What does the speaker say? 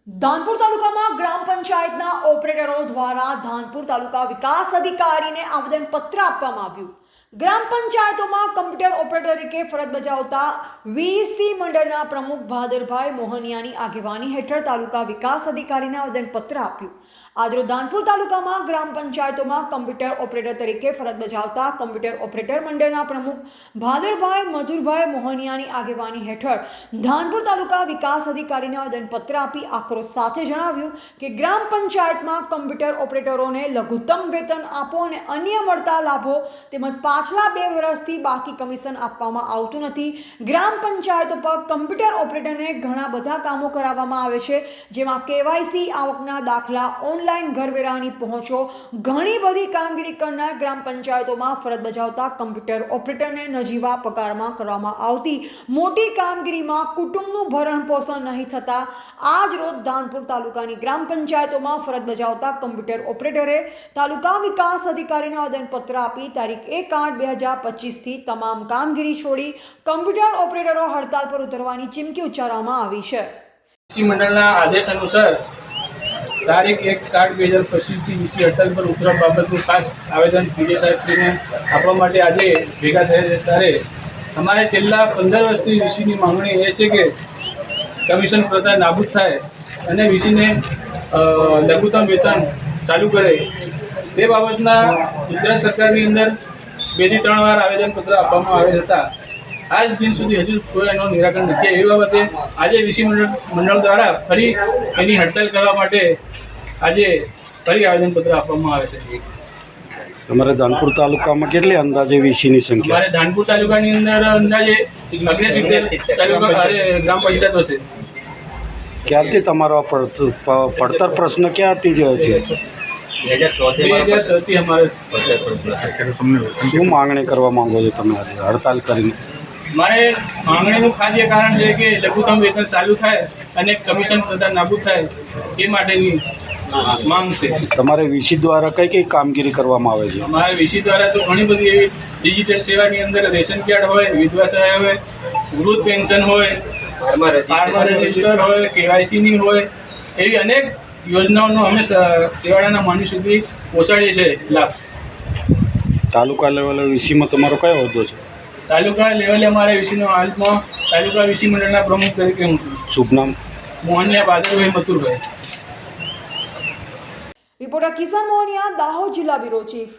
ધાનપુર તાલુકામાં ગ્રામ પંચાયતના ઓપરેટરો દ્વારા ધાનપુર તાલુકા વિકાસ અધિકારીને આવેદનપત્ર આપવામાં આવ્યું. ગ્રામ પંચાયતોમાં કમ્પ્યુટર ઓપરેટર તરીકે ફરજ બજાવતા વીસી મંડળના પ્રમુખ ભાદરભાઈ મોહનિયાની આગેવાની હેઠળ તાલુકા વિકાસ અધિકારીને આવેદનપત્ર આપ્યું. આજરોજ ધાનપુર તાલુકામાં ગ્રામ પંચાયતોમાં કમ્પ્યુટર ઓપરેટર તરીકે ફરજ બજાવતા કમ્પ્યુટર ઓપરેટર મંડળના પ્રમુખ ભાદરભાઈ મધુરભાઈ મોહનિયાની આગેવાની હેઠળ ધાનપુર તાલુકા વિકાસ અધિકારીને આવેદનપત્ર આપી આક્રોશ સાથે જણાવ્યું કે ગ્રામ પંચાયતમાં કમ્પ્યુટર ઓપરેટરોને લઘુત્તમ વેતન આપો અને અન્ય મળતા લાભો તેમજ પાછલા 2 વર્ષથી બાકી કમિશન આપવામાં આવતું નથી. ગ્રામ પંચાયતો પર કમ્પ્યુટર ઓપરેટરને ઘણા બધા કામો કરાવવામાં આવે છે, જેમાં કેવાયસી, આવકના દાખલા, ઓનલાઈન ઘરવેરાની પહોંચો, ઘણી બધી કામગીરી કરનાર ગ્રામ પંચાયતોમાં ફરજ બજાવતા કમ્પ્યુટર ઓપરેટરને નજીવા પગારમાં કરવામાં આવતી મોટી કામગીરીમાં કુટુંબનું ભરણ પોષણ નહીં થતા આજ રોજ ધાનપુર તાલુકાની ગ્રામ પંચાયતોમાં ફરજ બજાવતા કમ્પ્યુટર ઓપરેટરે તાલુકા વિકાસ અધિકારીને આવેદનપત્ર આપી તારીખ 1/8/2025થી તમામ કામગીરી છોડી કમ્પ્યુટર ઓપરેટરો હડતાલ પર ઉતરવાની ચીમકી ઉચ્ચારવામાં આવી છે. મંડળના આદેશ અનુસાર તારીખ 1/8/2025થી વીસી હડતાલ પર ઉતરવા બાબતનું ખાસ આવેદન પીડી સાહેબશ્રીને આપવા માટે આજે ભેગા થયા ત્યારે અમારે છેલ્લા 15 વર્ષથી વીસીની માંગણી એ છે કે કમિશન પ્રથા નાબૂદ થાય અને વીસીને લઘુત્તમ વેતન ચાલુ કરે. તે બાબતના ગુજરાત સરકારની અંદર 2 થી 3 વાર આવેદનપત્ર આપવામાં આવેલ હતા. આજ દિન સુધી હજુ કોઈ એનો નિરાકરણ નથી. એવી બાબતે આજે વીસી મંડળ દ્વારા ફરી એની હડતાલ કરવા માટે આજે ફરી આવેદનપત્ર આપવામાં આવે છે. તમારે ધાનપુર તાલુકામાં કેટલી અંદાજે વીસીની સંખ્યા? અમારે ધાનપુર તાલુકાની અંદર અંદાજે 69 તાલુકા ગ્રામ પંચાયતો છે. ક્યારથી તમારો પડતર પ્રશ્ન ક્યારથી જ છે? 2006થી અમારે શું માંગણી કરવા માંગો છો તમે આજે હડતાલ કરીને? મારે માંગણીનું ખાસ એ કારણ છે કે લઘુત્તમ વેતન ચાલુ થાય અને કમિશન પ્રથા નાબૂદ થાય એ માટેની માંગ છે. તમારે વીસી દ્વારા કઈ કઈ કામગીરી કરવામાં આવે છે? અમારે વીસી દ્વારા તો ઘણી બધી એવી ડિજિટલ સેવાની અંદર રેશન કાર્ડ હોય, વિધવા સહાય હોય, વૃદ્ધ પેન્શન હોય, ફાર્મર રજિસ્ટર હોય, કેવાયસીની હોય, એવી અનેક યોજનાઓનો અમે સેવાડાના માનવી સુધી પહોંચાડીએ છીએ લાભ. તાલુકા લેવલે વીસીમાં તમારો કયો હોદ્દો છે? તાલુકા લેવલે અમારે વીસીનો હાલમાં તાલુકા વીસી મંડળના પ્રમુખ તરીકે હું છું. શુભ નામ? મોહનિયા ભાદરભાઈ મથુરભાઈ. રિપોર્ટર કિશન મોહનિયા, દાહોદ જિલ્લા બ્યુરો ચીફ.